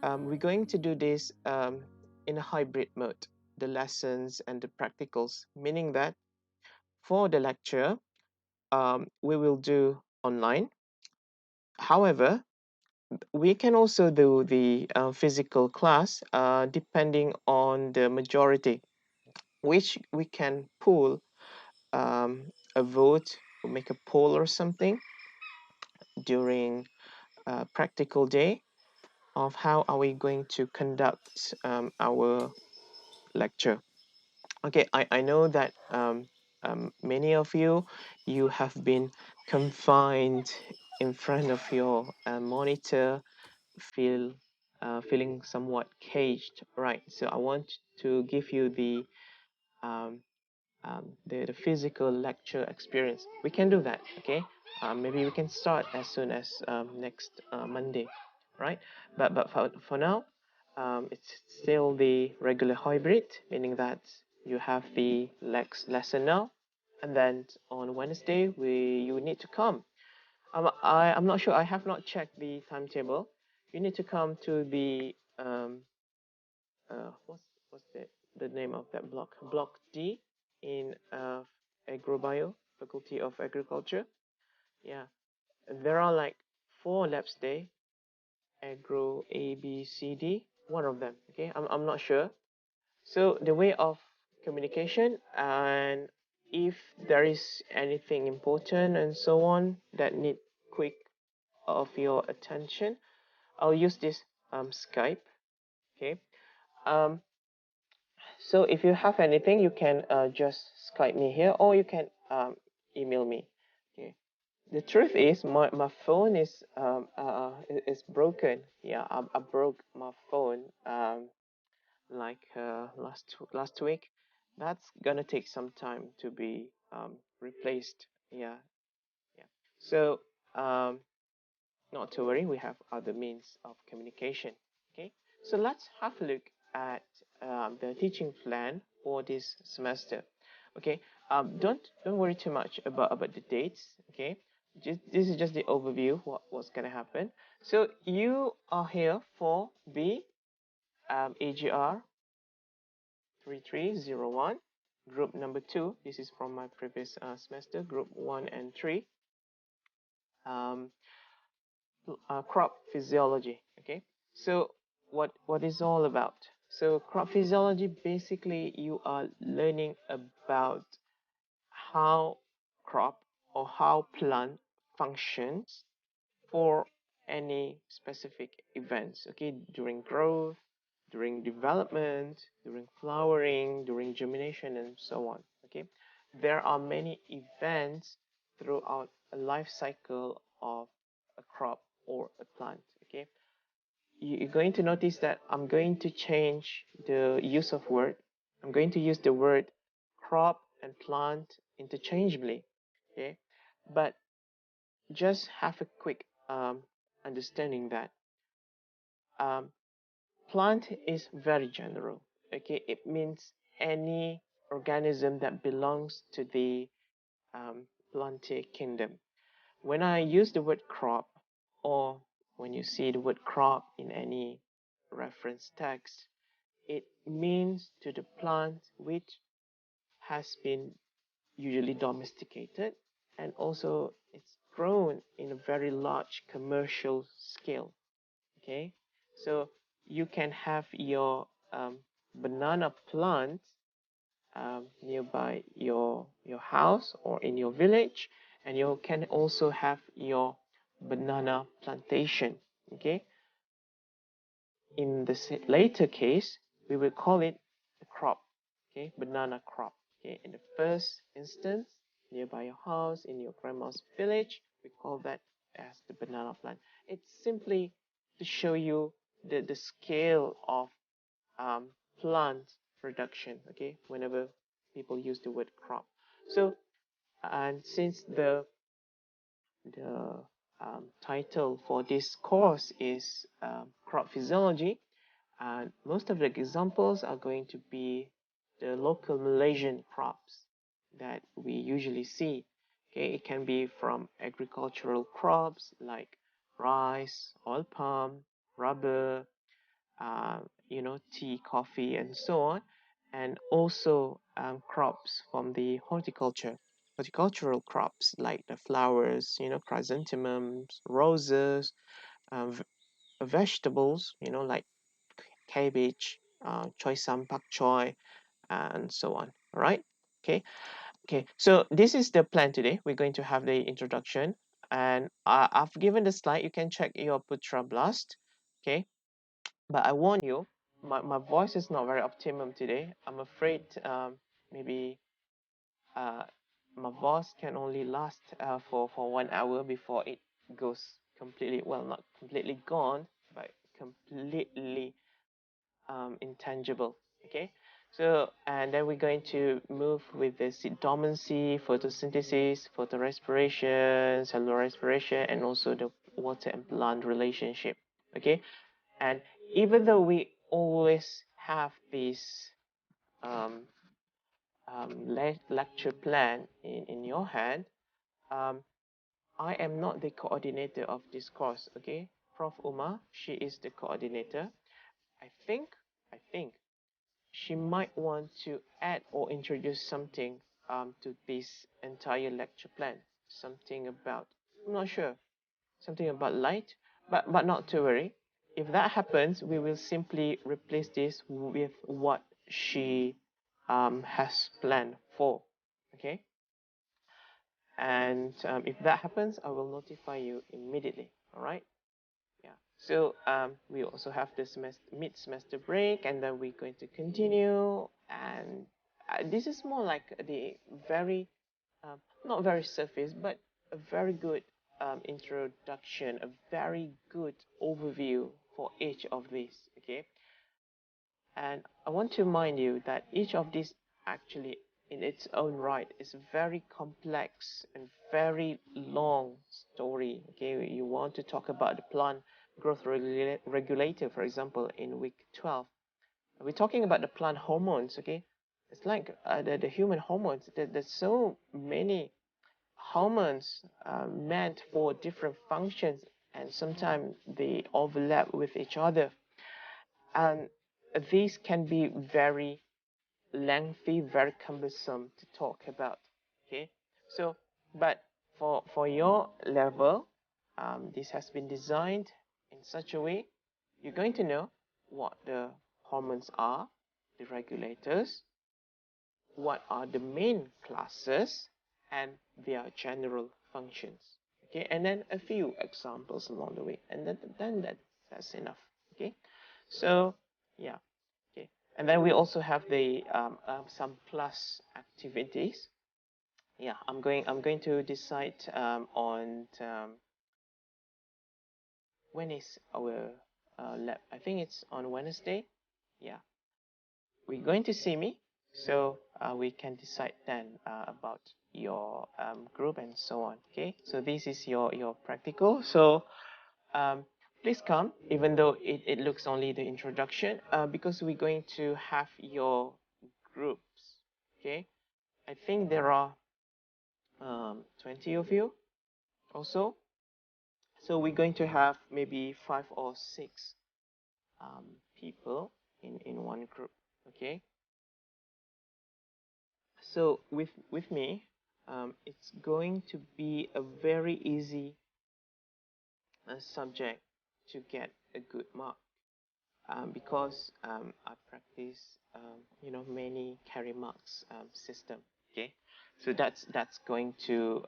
we're going to do this in a hybrid mode, the lessons and the practicals, meaning that for the lecture, we will do online. However, we can also do the physical class depending on the majority, which we can pull a vote or make a poll or something during practical day of how are we going to conduct our lecture. Okay, I know that many of you have been confined in front of your monitor, feeling somewhat caged, right? So I want to give you um, the physical lecture experience. We can do that, okay? Maybe we can start as soon as next Monday, right? But for now, it's still the regular hybrid, meaning that you have the lesson now, and then on Wednesday you need to come. I'm not sure. I have not checked the timetable. You need to come to the what's the name of that block? Block D in agrobio, Faculty of Agriculture. Yeah, there are like 4 labs day, agro A B C D, one of them. Okay, I'm not sure. So the way of communication, and if there is anything important and so on that need quick of your attention, I'll use this Skype. Okay. Um, So if you have anything, you can just Skype me here, or you can email me. Okay. The truth is, my phone is broken. Yeah, I broke my phone like last week. That's gonna take some time to be replaced. Yeah, yeah. So um, not to worry, we have other means of communication. Okay, so let's have a look at the teaching plan for this semester. Okay, don't worry too much about the dates. Okay, this is just the overview what's gonna happen. So you are here for the AGR 3301 group number 2. This is from my previous semester, group 1 and 3. Um, crop physiology. Okay, so what is all about? So crop physiology, basically you are learning about how crop or how plant functions for any specific events. Okay, during growth, during development, during flowering, during germination, and so on. Okay, there are many events throughout a life cycle of a crop or a plant. Okay, you're going to notice that I'm going to change the use of word. I'm going to use the word crop and plant interchangeably. Okay, but just have a quick understanding that um, plant is very general. Okay, it means any organism that belongs to the plantae kingdom. When I use the word crop, or when you see the word crop in any reference text, it means to the plant which has been usually domesticated, and also it's grown in a very large commercial scale. Okay, so you can have your banana plant nearby your house or in your village, and you can also have your banana plantation. Okay, in the later case, we will call it a crop. Okay, banana crop. Okay, in the first instance, nearby your house, in your grandma's village, we call that as the banana plant. It's simply to show you the scale of um, plant production. Okay, whenever people use the word crop. So, and since the title for this course is crop physiology, and most of the examples are going to be the local Malaysian crops that we usually see. Okay, it can be from agricultural crops like rice, oil palm, rubber, you know, tea, coffee, and so on, and also crops from the horticultural crops like the flowers, you know, chrysanthemums, roses, um, v- vegetables, you know, like cabbage, choy sam pak choy, and so on. All right. Okay. Okay. So this is the plan today. We're going to have the introduction, and I've given the slide. You can check your Putra Blast. Okay. But I warn you, my voice is not very optimum today. I'm afraid maybe uh, my voice can only last for 1 hour before it goes completely, well, not completely gone, but completely intangible. Okay. So, and then we're going to move with the seed dormancy, photosynthesis, photorespiration, cellular respiration, and also the water and plant relationship. Okay. And even though we always have this um, lecture plan in your hand, um, I am not the coordinator of this course. Okay, Prof. Uma, she is the coordinator. I think, I think she might want to add or introduce something to this entire lecture plan. Something about, I'm not sure, something about light, but not to worry. If that happens, we will simply replace this with what she has planned for. Okay, and if that happens, I will notify you immediately. All right. Yeah. So we also have the mid-semester break, and then we're going to continue. And this is more like the very, not very surface, but a very good introduction, a very good overview for each of these. Okay. And I want to remind you that each of these actually in its own right is a very complex and very long story. Okay, you want to talk about the plant growth regulator, for example, in week 12. We're talking about the plant hormones. Okay, it's like the human hormones. There's so many hormones meant for different functions, and sometimes they overlap with each other. And these can be very lengthy, very cumbersome to talk about. Okay, so but for your level, this has been designed in such a way you're going to know what the hormones are, the regulators, what are the main classes, and their general functions. Okay, and then a few examples along the way, and then that's enough. Okay, so yeah. Okay, and then we also have the some plus activities. Yeah, I'm going to decide on when is our lab. I think it's on Wednesday. Yeah, we're going to see me, so we can decide then about your group and so on. Okay, so this is your practical. So um, please come, even though it looks only the introduction, because we're going to have your groups. Okay, I think there are 20 of you also. So we're going to have maybe 5 or 6 um, people in one group. Okay. So with me, it's going to be a very easy subject to get a good mark. Because I practice, many carry marks system. Okay, so that's going to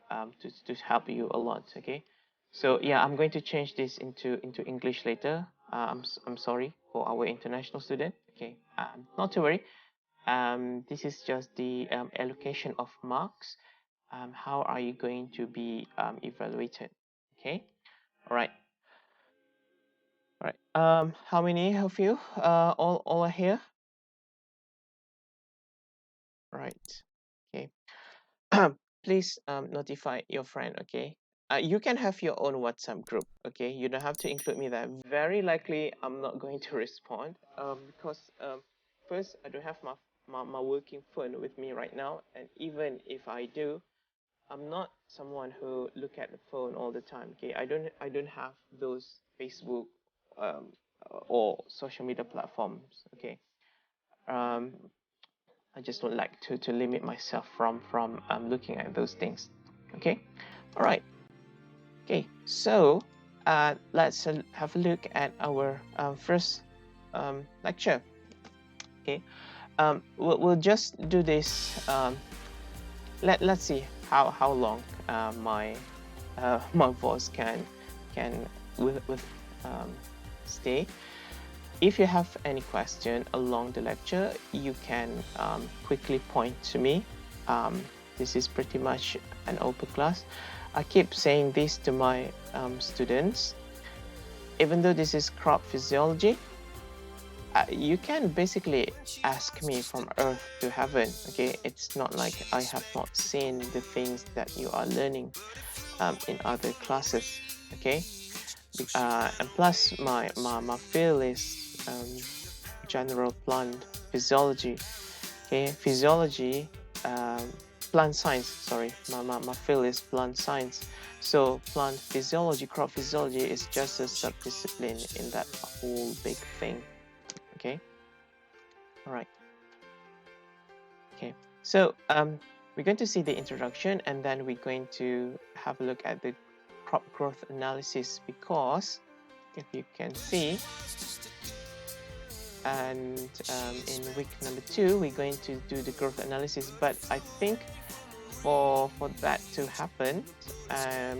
help you a lot. Okay, so yeah, I'm going to change this into English later. I'm sorry for our international student. Okay, not to worry. This is just the allocation of marks. How are you going to be evaluated? Okay, all right. All right. How many of you? All are here. Right. Okay. Please notify your friend. Okay. You can have your own WhatsApp group. Okay. You don't have to include me there. Very likely, I'm not going to respond. Because first, I don't have my working phone with me right now, and even if I do, I'm not someone who look at the phone all the time. Okay. I don't have those Facebook um or social media platforms. Okay, um, I just don't like to limit myself from looking at those things. Okay, all right. Okay, so let's have a look at our first lecture. Okay, we'll just do this. Let's see how long my my voice can with stay. If you have any question along the lecture, you can quickly point to me. This is pretty much an open class. I keep saying this to my students. Even though this is crop physiology, you can basically ask me from earth to heaven. Okay, it's not like I have not seen the things that you are learning in other classes. Okay, and plus my field is general plant physiology. Okay, physiology, plant science. Sorry, my field is plant science. So plant physiology, crop physiology is just a sub-discipline in that whole big thing. Okay, all right. Okay, so we're going to see the introduction, and then we're going to have a look at the crop growth analysis, because if you can see, and in week number 2 we're going to do the growth analysis. But I think for that to happen,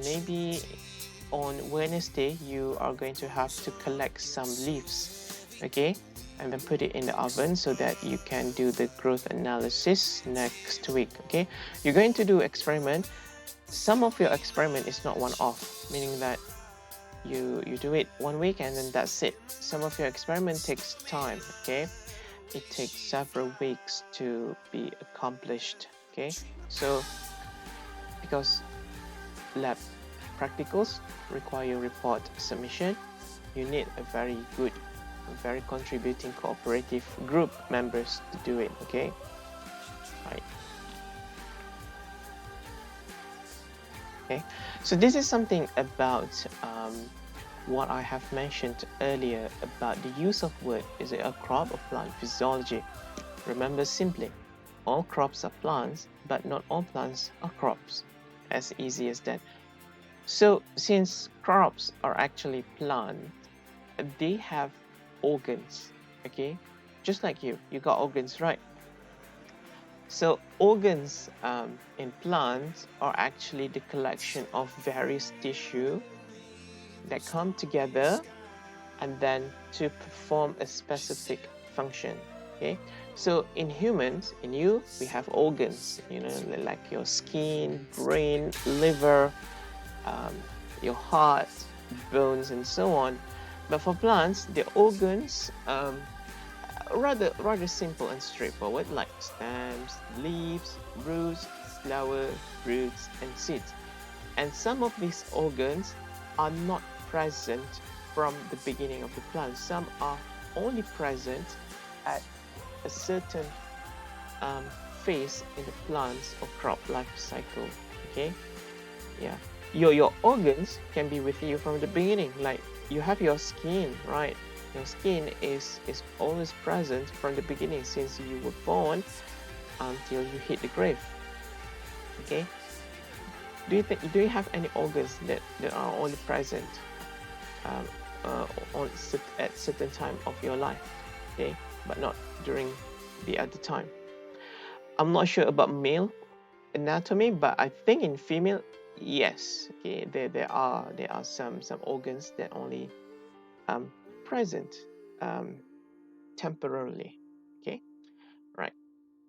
maybe on Wednesday you are going to have to collect some leaves, okay, and then put it in the oven so that you can do the growth analysis next week. Okay, you're going to do experiment. Some of your experiment is not one-off, meaning that you do it 1 week and then that's it. Some of your experiment takes time. Okay, it takes several weeks to be accomplished. Okay, so because lab practicals require report submission, you need a very good, very contributing cooperative group members to do it. Okay, right. Okay, so this is something about what I have mentioned earlier about the use of word. Is it a crop or plant physiology? Remember simply, all crops are plants, but not all plants are crops. As easy as that. So since crops are actually plants, they have organs. Okay, just like you got organs, right? So organs in plants are actually the collection of various tissue that come together and then to perform a specific function. Okay, so in humans, in you, we have organs, you know, like your skin, brain, liver, your heart, bones, and so on. But for plants, the organs rather simple and straightforward, like stems, leaves, roots, flowers, fruits, and seeds. And some of these organs are not present from the beginning of the plant. Some are only present at a certain um, phase in the plant's or crop life cycle. Okay, yeah. Your organs can be with you from the beginning. Like you have your skin, right? Your skin is always present from the beginning, since you were born until you hit the grave. Okay. Do you have any organs that are only present um, at certain time of your life, okay, but not during the other time? I'm not sure about male anatomy, but I think in female, yes. Okay, there are some organs that only present temporarily. Okay, right.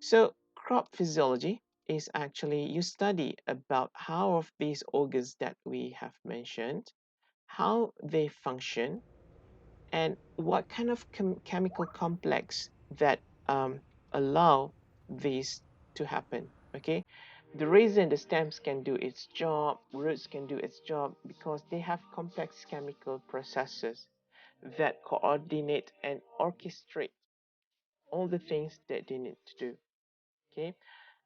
So crop physiology is actually you study about how of these organs that we have mentioned, how they function, and what kind of chemical complex that allow this to happen. Okay, the reason the stems can do its job, roots can do its job, because they have complex chemical processes that coordinate and orchestrate all the things that they need to do. Okay,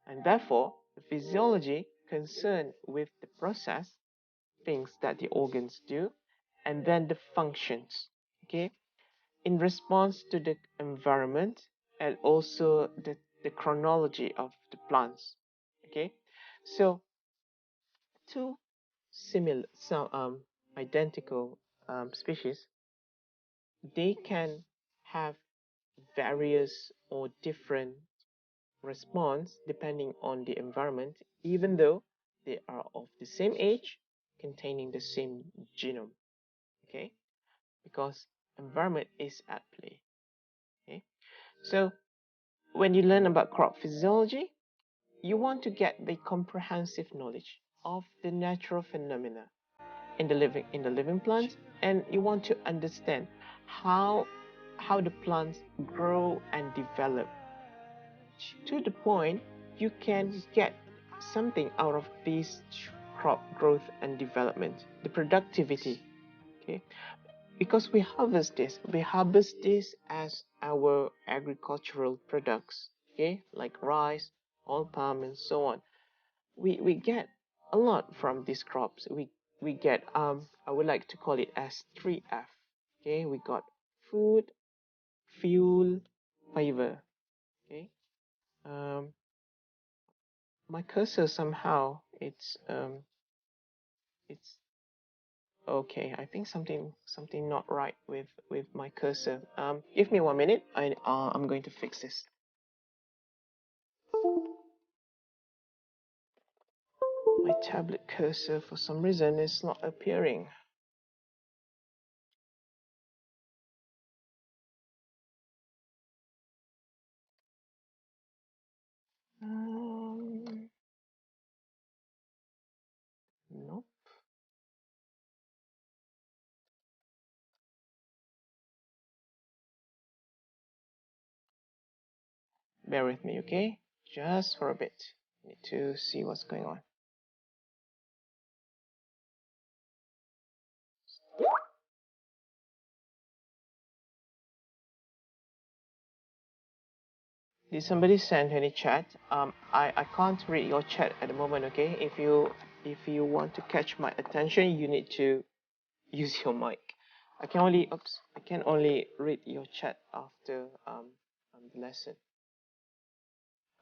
and therefore the physiology concerned with the process, things that the organs do, and then the functions. Okay, in response to the environment and also the chronology of the plants. Okay, so two similar, identical species, they can have various or different response depending on the environment, even though they are of the same age, containing the same genome. Okay, because environment is at play. Okay, so when you learn about crop physiology, you want to get the comprehensive knowledge of the natural phenomena in the living plant, and you want to understand how the plants grow and develop to the point you can get something out of this crop growth and development, the productivity. Okay, because we harvest this as our agricultural products, okay, like rice, oil palm, and so on. We get a lot from these crops. We get I would like to call it as 3F. Okay, we got food, fuel, fiber. Okay, um, my cursor somehow it's okay. I think something not right with my cursor. Give me 1 minute. I'm going to fix this. My tablet cursor for some reason is not appearing. Nope. Bear with me, okay? Just for a bit. Need to see what's going on. Did somebody send any chat? I can't read your chat at the moment, okay? If you want to catch my attention, you need to use your mic. I can only read your chat after the lesson.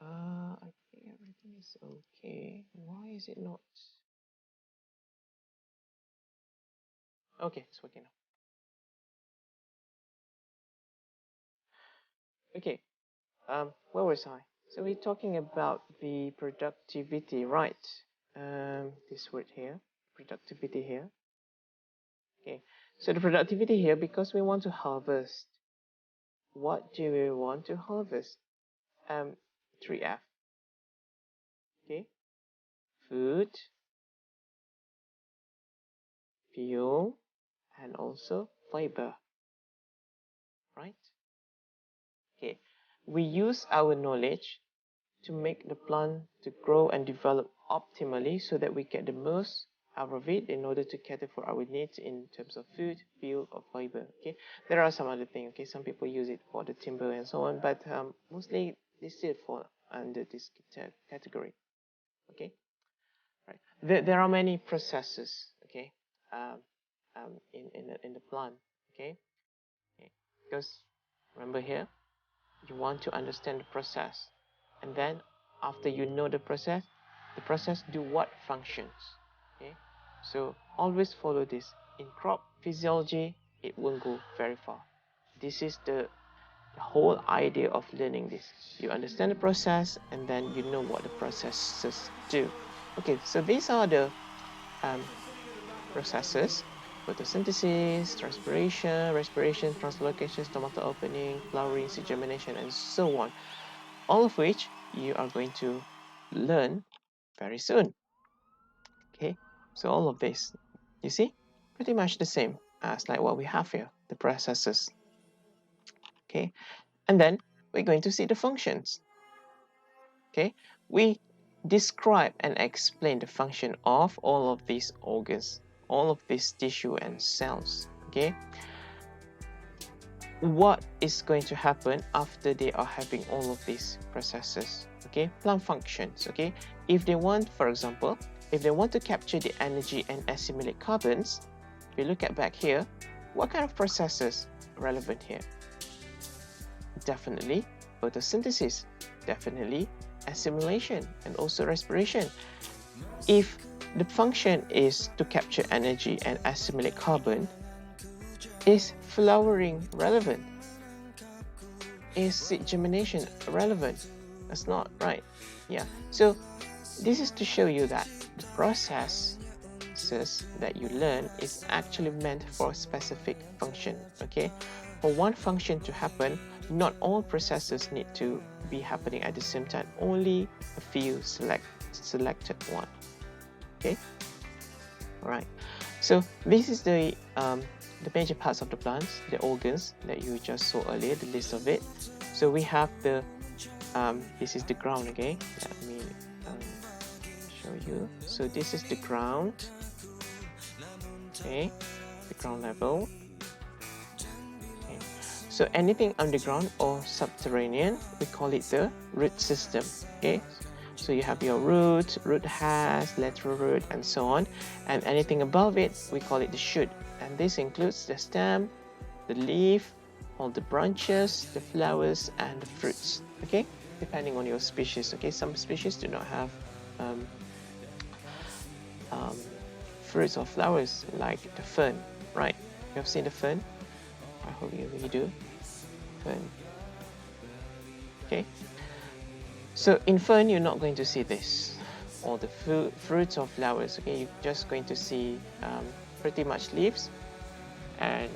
I think everything is okay. Why is it not? Okay, it's working now. Okay, where was I? So we're talking about the productivity, right? This word here, productivity here. Okay, so the productivity here, because we want to harvest. What do we want to harvest? 3F. Okay, food, fuel, and also fiber, right? Okay, we use our knowledge to make the plant to grow and develop optimally so that we get the most out of it in order to cater for our needs in terms of food, fuel, or fiber. Okay, there are some other things. Okay, some people use it for the timber and so on, but mostly they still fall under this category. Okay, right. There are many processes. Okay, in the plant. Okay, because remember here, you want to understand the process, and then after you know the process do what functions. Okay, so always follow this. In crop physiology, it won't go very far. This is the whole idea of learning this. You understand the process, and then you know what the processes do. Okay, so these are the processes: photosynthesis, transpiration, respiration, translocation, stomatal opening, flowering, seed germination, and so on. All of which you are going to learn very soon. Okay, so all of this, you see, pretty much the same as like what we have here, the processes. Okay, and then we're going to see the functions. Okay, we describe and explain the function of all of these organs, all of these tissue and cells. Okay, what is going to happen after they are having all of these processes? Okay, plant functions. Okay, if they want, for example, if they want to capture the energy and assimilate carbons, if you look at back here, what kind of processes relevant here? Definitely photosynthesis, definitely assimilation, and also respiration. If the function is to capture energy and assimilate carbon, is flowering relevant? Is seed germination relevant? That's not right. Yeah. So this is to show you that the processes that you learn is actually meant for a specific function. Okay. For one function to happen, not all processes need to be happening at the same time. Only a few selected one. Okay. All right. So this is the major parts of the plants, the organs that you just saw earlier, the list of it. So we have the this is the ground. Okay, let me show you. So this is the ground. Okay, the ground level. Okay. So anything underground or subterranean, we call it the root system. Okay, so you have your root, root hairs, lateral root, and so on. And anything above it, we call it the shoot. And this includes the stem, the leaf, all the branches, the flowers, and the fruits. Okay, depending on your species. Okay, some species do not have fruits or flowers like the fern, right? You have seen the fern? I hope you do. Fern. Okay. So in fern, you're not going to see this, all the fruits or flowers. Okay, you're just going to see pretty much leaves, and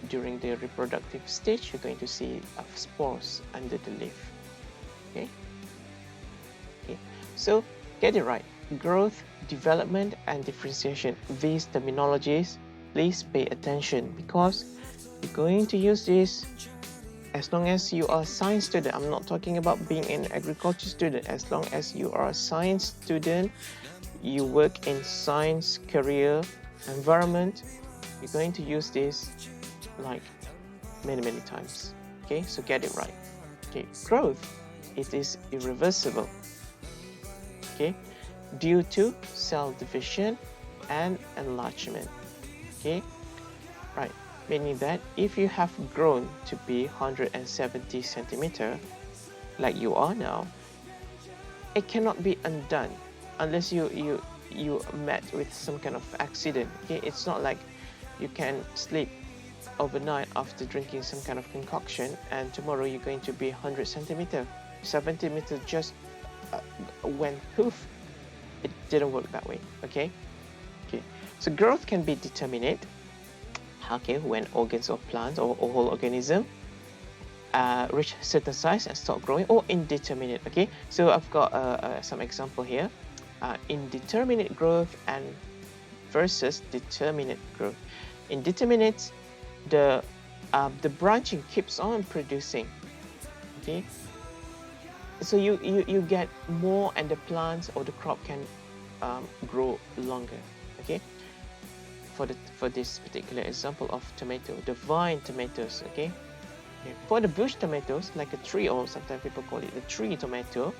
during the reproductive stage, you're going to see spores under the leaf. Okay. Okay. So get it right. Growth, development, and differentiation. These terminologies, please pay attention, because you're going to use this as long as you are a science student. I'm not talking about being an agriculture student. As long as you are a science student, you work in science career environment, you're going to use this like many times. Okay, so get it right. Okay, growth, it is irreversible. Okay, due to cell division and enlargement. Okay, right, meaning that if you have grown to be 170 centimeter like you are now, it cannot be undone unless you met with some kind of accident. Okay, it's not like you can sleep overnight after drinking some kind of concoction and tomorrow you're going to be 100 centimeter 70 meter just went poof. It didn't work that way. Okay, so growth can be determinate, okay, when organs of plants or whole organism reach certain size and stop growing, or indeterminate. Okay, so I've got some example here. Indeterminate growth and versus determinate growth. Indeterminate, the branching keeps on producing. Okay, so you get more and the plants or the crop can grow longer. Okay, for this particular example of tomato, the vine tomatoes. Okay, for the bush tomatoes, like a tree, or sometimes people call it the tree tomato,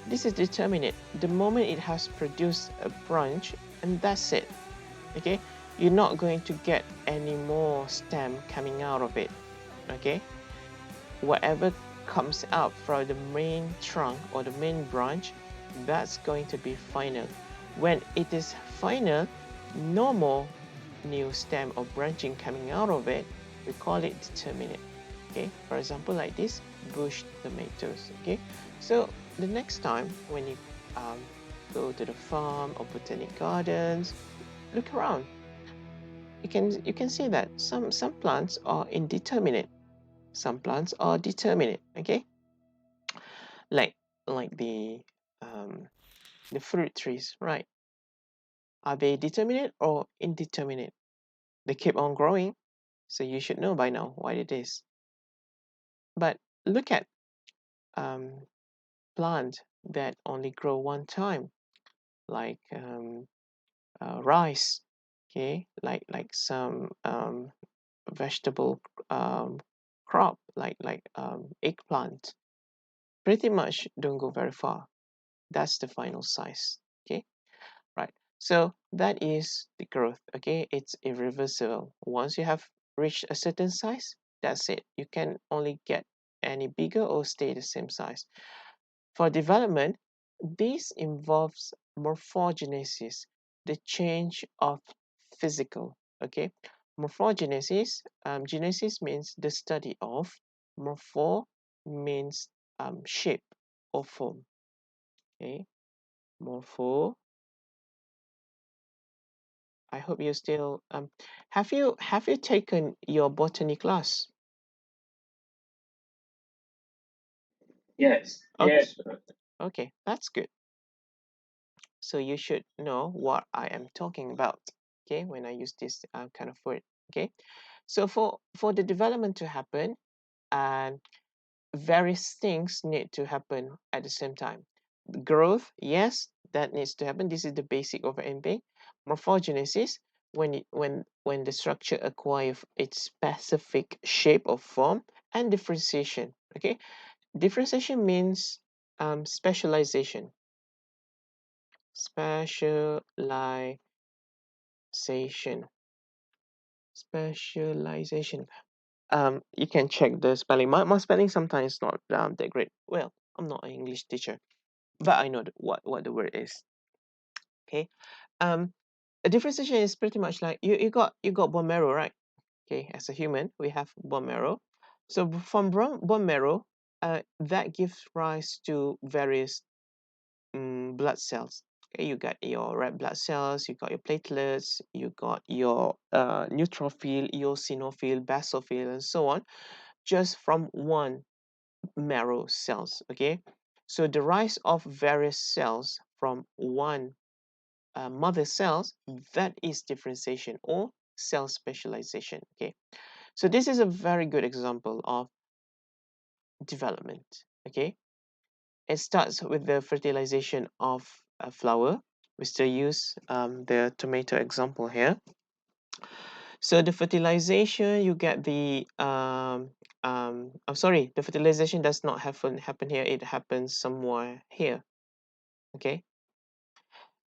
this is determinate. The moment it has produced a branch, and that's it. Okay, you're not going to get any more stem coming out of it. Okay, whatever comes out from the main trunk or the main branch, that's going to be final. When it is final, no more new stem or branching coming out of it, we call it determinate. Okay, for example, like this bush tomatoes. Okay, so the next time when you go to the farm or botanic gardens, look around. You can see that some plants are indeterminate, some plants are determinate. Okay, like um, the fruit trees, right? Are they determinate or indeterminate? They keep on growing, so you should know by now what it is. But look at plant that only grow one time, like rice. Okay, like some vegetable crop, like eggplant. Pretty much don't go very far. That's the final size. Okay, right. So that is the growth. Okay, it's irreversible. Once you have reached a certain size, that's it. You can only get any bigger or stay the same size. For development, this involves morphogenesis, the change of physical. Okay, morphogenesis. Genesis means the study of. Morpho means shape or form. Okay, morpho. I hope you still have you taken your botany class? Yes, Okay, yes. okay, that's good. So you should know what I am talking about. Okay, when I use this kind of word. Okay, so for the development to happen, and various things need to happen at the same time. Growth, yes, that needs to happen. This is the basic of anything. Morphogenesis, when the structure acquires its specific shape or form, and differentiation. Okay, differentiation means specialization. Specialization. Specialization. You can check the spelling. My spelling sometimes is not that great. Well, I'm not an English teacher, but I know what the word is. Okay. Um, a differentiation is pretty much like you got bone marrow, right? Okay. As a human, we have bone marrow. So from bone marrow, that gives rise to various blood cells. Okay, you got your red blood cells, you got your platelets, you got your neutrophil, eosinophil, basophil, and so on, just from one marrow cells. Okay, so the rise of various cells from one mother cells, that is differentiation or cell specialization. Okay, so this is a very good example of development. Okay, it starts with the fertilization of a flower. We still use the tomato example here. So the fertilization, you get I'm sorry, the fertilization does not happen here. It happens somewhere here. Okay,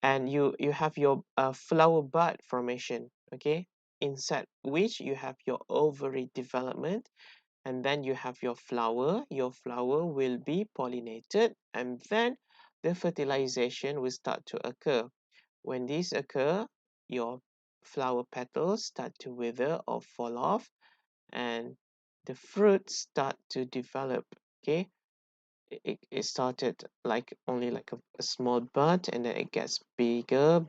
and you have your flower bud formation. Okay, inside which you have your ovary development, and then you have your flower. Your flower will be pollinated, and then the fertilization will start to occur. When this occur, your flower petals start to wither or fall off, and the fruits start to develop. Okay, it started like only like a small bud, and then it gets bigger,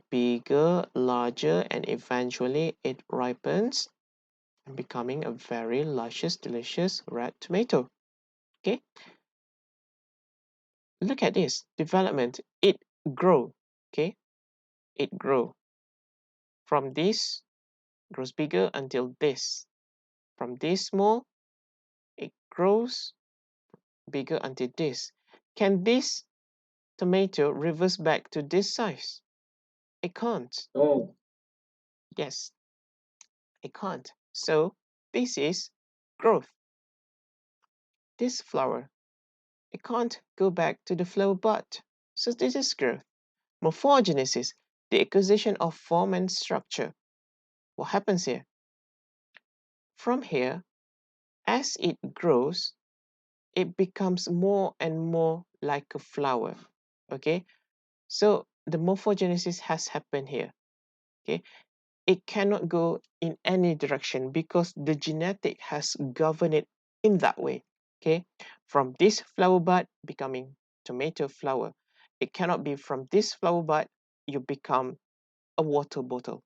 larger, and eventually it ripens, becoming a very luscious, delicious red tomato. Okay, look at this development. It grow. Okay, it grow from this, grows bigger until this. From this small, it grows bigger until this. Can this tomato reverse back to this size? It can't. Oh, Yes, it can't. So this is growth. This flower, it can't go back to the flower bud. So this is growth. Morphogenesis, the acquisition of form and structure. What happens here? From here, as it grows, it becomes more and more like a flower. Okay, so the morphogenesis has happened here. Okay, it cannot go in any direction because the genetic has governed it in that way. Okay, from this flower bud becoming tomato flower, it cannot be from this flower bud you become a water bottle.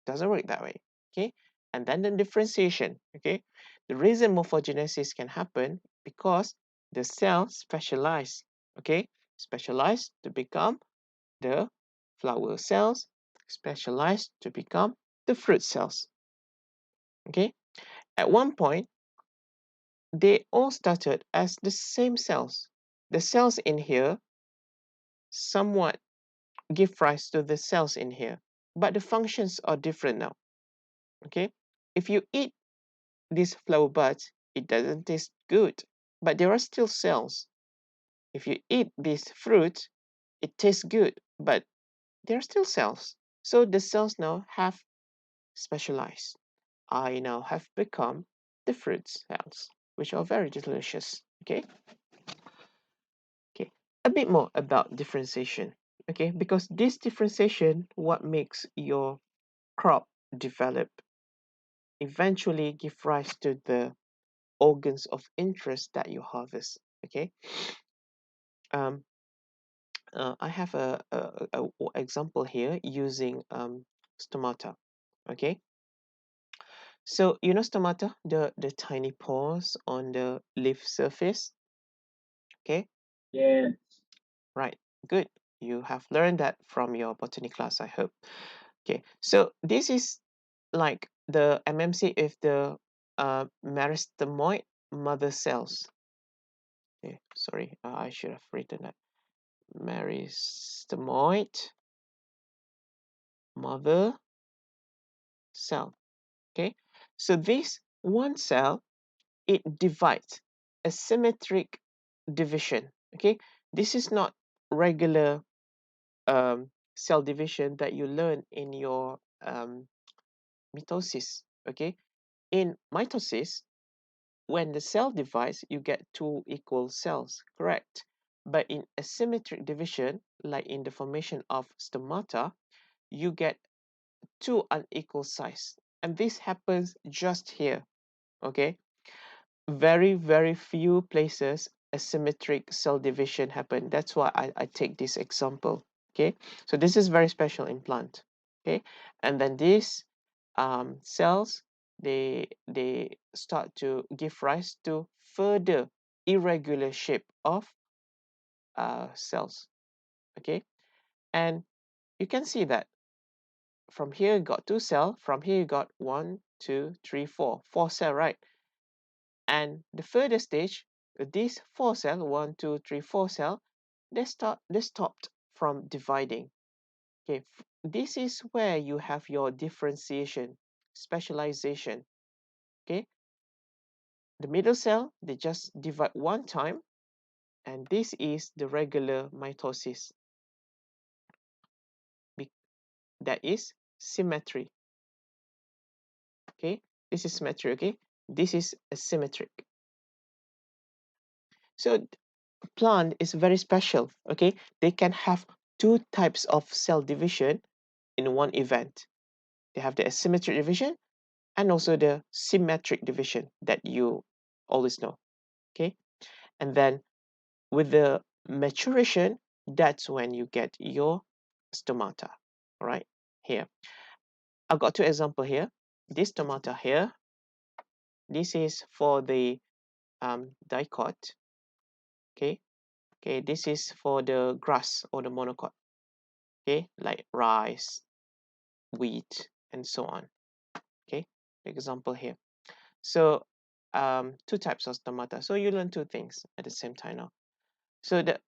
Doesn't work that way. Okay, and then the differentiation. Okay, the reason morphogenesis can happen because the cell specialize. Okay, specialize to become the flower cells, specialize to become the fruit cells. Okay, at one point they all started as the same cells. The cells in here somewhat give rise to the cells in here, but the functions are different now. Okay, if you eat these flower buds, it doesn't taste good, but there are still cells. If you eat this fruit, it tastes good, but there are still cells. So the cells now have specialized. I now have become the fruit cells, which are very delicious. Okay. Okay. A bit more about differentiation. Okay, because this differentiation, what makes your crop develop, eventually give rise to the organs of interest that you harvest. Okay. Um, I have a example here using stomata. Okay, so you know stomata, the tiny pores on the leaf surface. Okay, Yeah. right, good. You have learned that from your botany class, I hope. Okay, so this is like the MMC if the meristemoid mother cells. Okay, sorry, I should have written that. Meristemoid mother cell. Okay, so this one cell, it divides, a symmetric division. Okay, this is not regular cell division that you learn in your mitosis. Okay, in mitosis, when the cell divides, you get two equal cells, correct? But in asymmetric division, like in the formation of stomata, you get two unequal size, and this happens just here. Okay, very few places asymmetric cell division happen. That's why I take this example. Okay, so this is very special in plant. Okay, and then these cells, they start to give rise to further irregular shape of cells. Okay, and you can see that from here you got two cell, from here you got one, two, three, four cell, right? And the further stage, these four cell, one, two, three, four cell, they stopped from dividing. Okay, this is where you have your differentiation, specialization. Okay, the middle cell, they just divide one time, and this is the regular mitosis. That is symmetry. Okay, this is symmetry. Okay, this is asymmetric. So plant is very special. Okay, they can have two types of cell division in one event. They have the asymmetric division and also the symmetric division that you always know. Okay, and then with the maturation, that's when you get your stomata. All right, here I've got two examples here. This stomata here, this is for the dicot. Okay, okay, this is for the grass or the monocot. Okay, like rice, wheat, and so on. Okay, example here. So two types of stomata. So you learn two things at the same time now. So the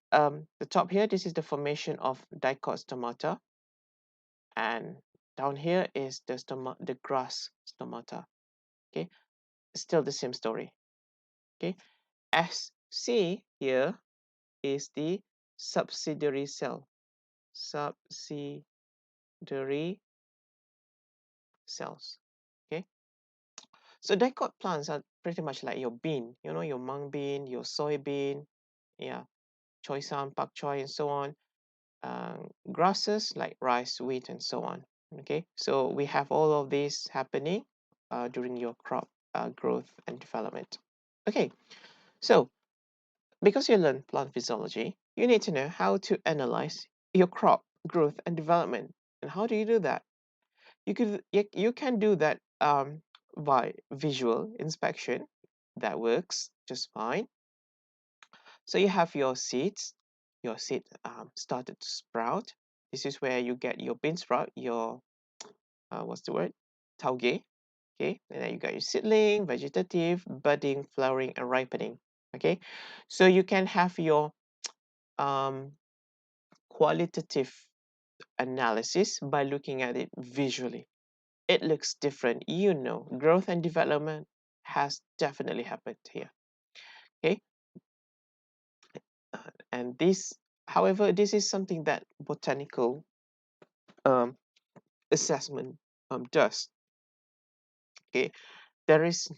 top here, this is the formation of dicot stomata, and down here is the grass stomata. Okay, still the same story. Okay, SC here is the subsidiary cell. Subsidiary cells. Okay, so dicot plants are pretty much like your bean. You know, your mung bean, your soybean, yeah, choy san, pak choy, and so on. Grasses like rice, wheat, and so on. Okay, so we have all of these happening during your crop growth and development. Okay, so because you learn plant physiology, you need to know how to analyze your crop growth and development. And how do you do that? You can do that by visual inspection. That works just fine. So you have your seeds. Your seed started to sprout. This is where you get your bean sprout, your what's the word? Tauge. Okay, and then you got your seedling, vegetative, budding, flowering, and ripening. Okay, so you can have your um, qualitative analysis by looking at it visually. It looks different. You know, growth and development has definitely happened here. Okay, and this, however, this is something that botanical um, assessment does. Okay, there is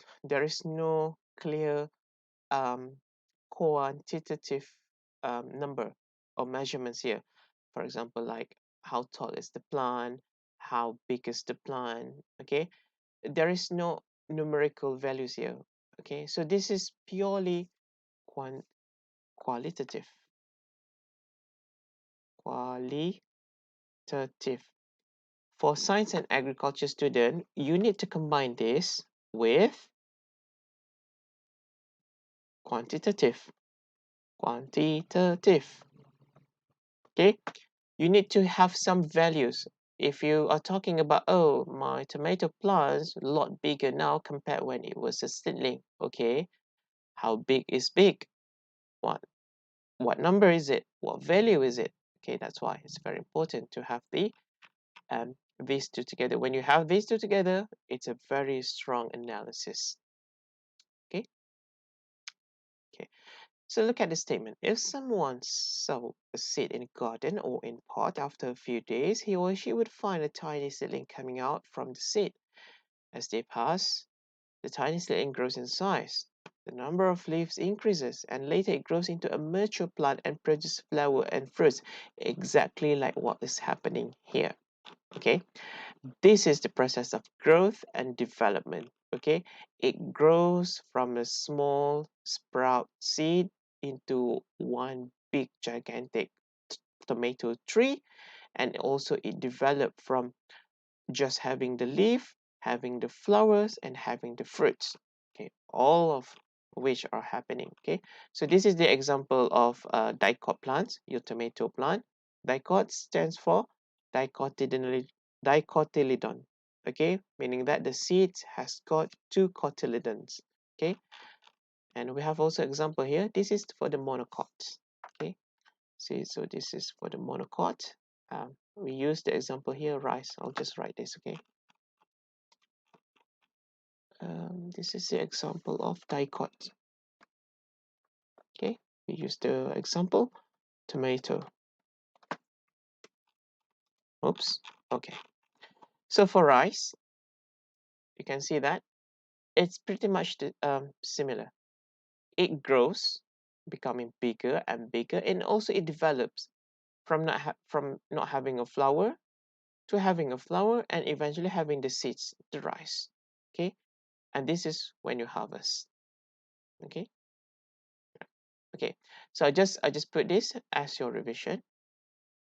no clear um, quantitative number or measurements here. For example, like how tall is the plant, how big is the plant. Okay, there is no numerical values here. Okay, so this is purely qualitative. Qualitative. For science and agriculture student, you need to combine this with quantitative. Quantitative. Okay, you need to have some values. If you are talking about, oh, my tomato plant's a lot bigger now compared when it was a seedling. Okay, how big is big? What number is it? What value is it? Okay, that's why it's very important to have these two together. When you have these two together, it's a very strong analysis. Okay. Okay. So look at the statement. If someone sowed a seed in a garden or in pot, after a few days, he or she would find a tiny seedling coming out from the seed. As they pass, the tiny seedling grows in size. The number of leaves increases, and later it grows into a mature plant and produces flower and fruits, exactly like what is happening here. Okay, this is the process of growth and development. Okay, it grows from a small sprout seed into one big gigantic tomato tree, and also it developed from just having the leaf, having the flowers, and having the fruits. Okay, all of which are happening. Okay, so this is the example of dicot plants, your tomato plant. Dicot stands for dicotyledon. Okay, meaning that the seed has got two cotyledons. Okay, and we have also example here. This is for the monocot. Okay, see, so this is for the monocot. We use the example here, rice. I'll just write this. Okay. This is the example of dicot. Okay, we use the example tomato. Oops. Okay. So for rice, you can see that it's pretty much similar. It grows, becoming bigger and bigger, and also it develops from not having a flower to having a flower, and eventually having the seeds, the rice. Okay, and this is when you harvest. Okay. Okay. So I just put this as your revision.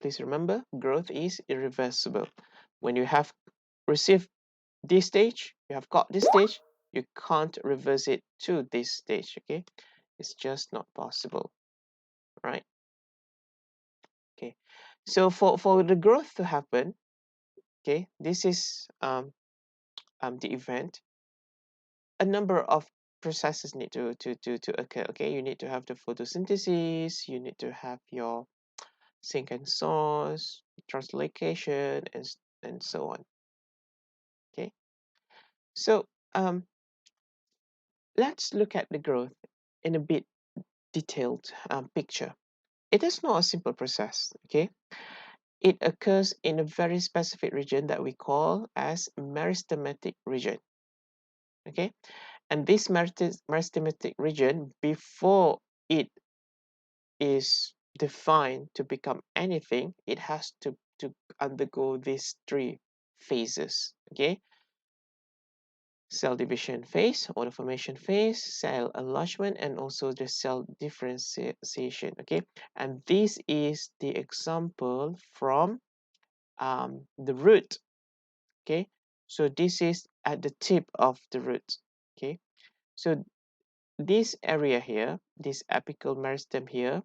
Please remember, growth is irreversible. When you have received this stage, you have got this stage, you can't reverse it to this stage, okay? It's just not possible, right? Okay, so for the growth to happen, okay, this is the event. A number of processes need to occur, okay? You need to have the photosynthesis, you need to have your sink and source, translocation, and so on, okay? So let's look at the growth in a bit detailed picture. It is not a simple process, okay? It occurs in a very specific region that we call as meristematic region, okay? And this meristematic region, before it is defined to become anything, it has to undergo these three phases, okay? Cell division phase, or the formation phase, cell enlargement, and also the cell differentiation. Okay, and this is the example from the root. Okay, so this is at the tip of the root. Okay, so this area here, this apical meristem here,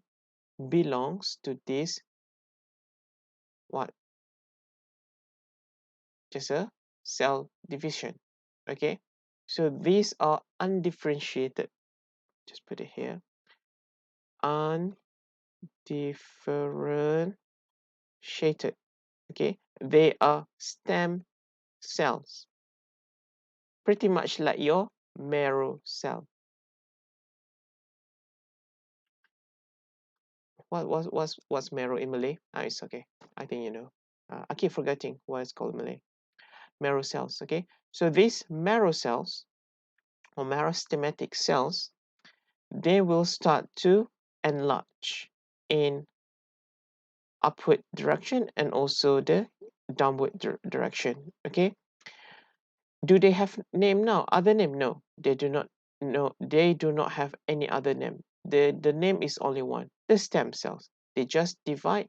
belongs to this what? Just a cell division. Okay, so these are undifferentiated. Just put it here. Undifferentiated. Okay, they are stem cells, pretty much like your marrow cell. What's marrow in Malay? Ah, it's okay. I think you know. I keep forgetting what it's called in Malay. Marrow cells. Okay, so these marrow cells or meristematic cells, they will start to enlarge in upward direction and also the downward direction. Okay, do they have name now? Other name? No, they do not. No, they do not have any other name. The name is only one. The stem cells. They just divide,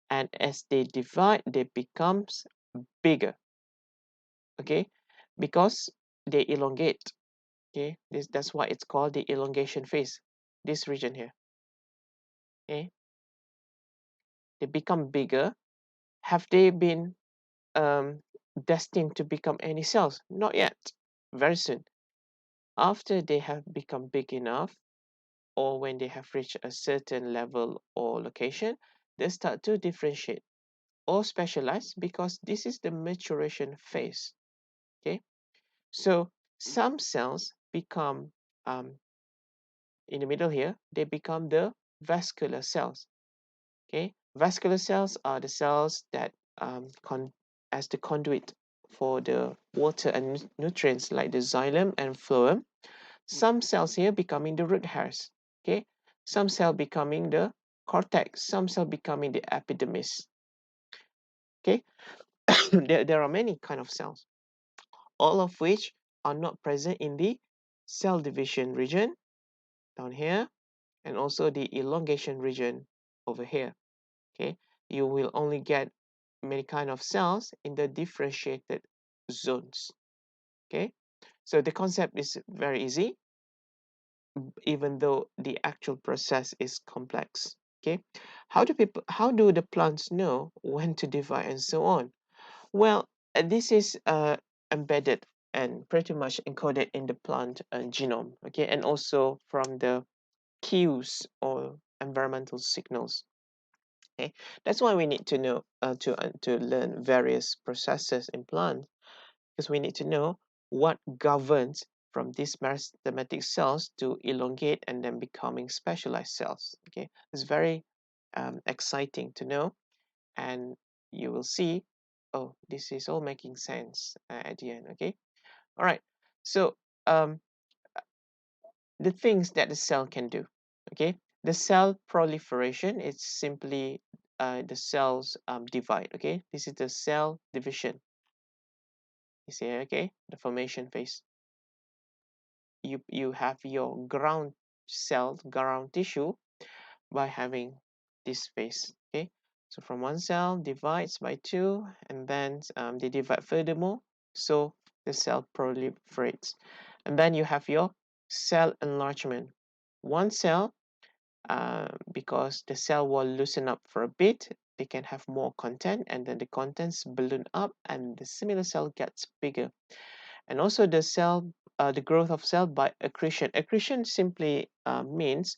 and as they divide, they becomes bigger. Okay, because they elongate. Okay, that's why it's called the elongation phase. This region here. Okay, they become bigger. Have they been um, destined to become any cells? Not yet. Very soon. After they have become big enough, or when they have reached a certain level or location, they start to differentiate or specialize because this is the maturation phase. Okay, so some cells become in the middle here, they become the vascular cells. Okay, vascular cells are the cells that as the conduit for the water and nutrients like the xylem and phloem. Some cells here becoming the root hairs. Okay, some cell becoming the cortex, some cell becoming the epidermis. Okay, there are many kind of cells, all of which are not present in the cell division region down here, and also the elongation region over here. Okay, you will only get many kind of cells in the differentiated zones. Okay, so the concept is very easy, even though the actual process is complex. Okay, how do the plants know when to divide and so on? Well, this is embedded and pretty much encoded in the plant genome. Okay, and also from the cues or environmental signals. Okay, that's why we need to know to learn various processes in plants, because we need to know what governs from these meristematic cells to elongate and then becoming specialized cells. Okay, it's very exciting to know, and you will see, oh, this is all making sense at the end. Okay, all right. So um, the things that the cell can do. Okay, the cell proliferation is simply the cells divide. Okay, this is the cell division. You see, okay, the formation phase. You have your ground cell, ground tissue by having this phase. Okay, so from one cell divides by two, and then they divide furthermore, so the cell proliferates, and then you have your cell enlargement. One cell, because the cell will loosen up for a bit, they can have more content, and then the contents balloon up, and the similar cell gets bigger. And also the growth of cell by accretion. Accretion simply means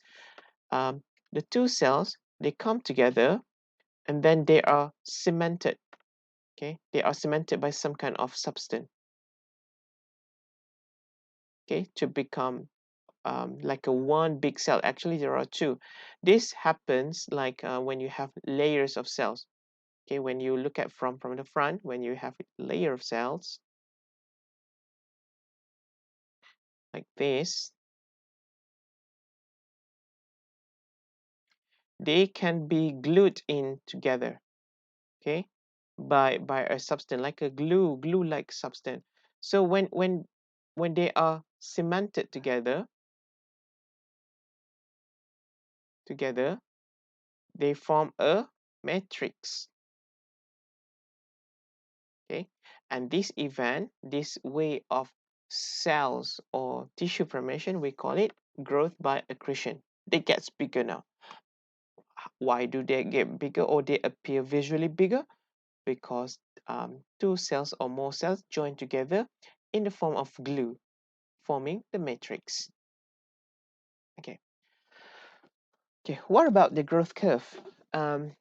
um, the two cells, they come together and then they are cemented. Okay, they are cemented by some kind of substance. Okay, to become like a one big cell. Actually, there are two. This happens like when you have layers of cells. Okay, when you look at from the front, when you have a layer of cells like this, they can be glued in together. Okay, by a substance like a glue like substance. So when they are cemented together, they form a matrix. Okay, and this event, this way of cells or tissue formation, we call it growth by accretion. They get bigger now. Why do they get bigger or they appear visually bigger? Because two cells or more cells join together in the form of glue, forming the matrix. Okay. Okay. What about the growth curve? Um,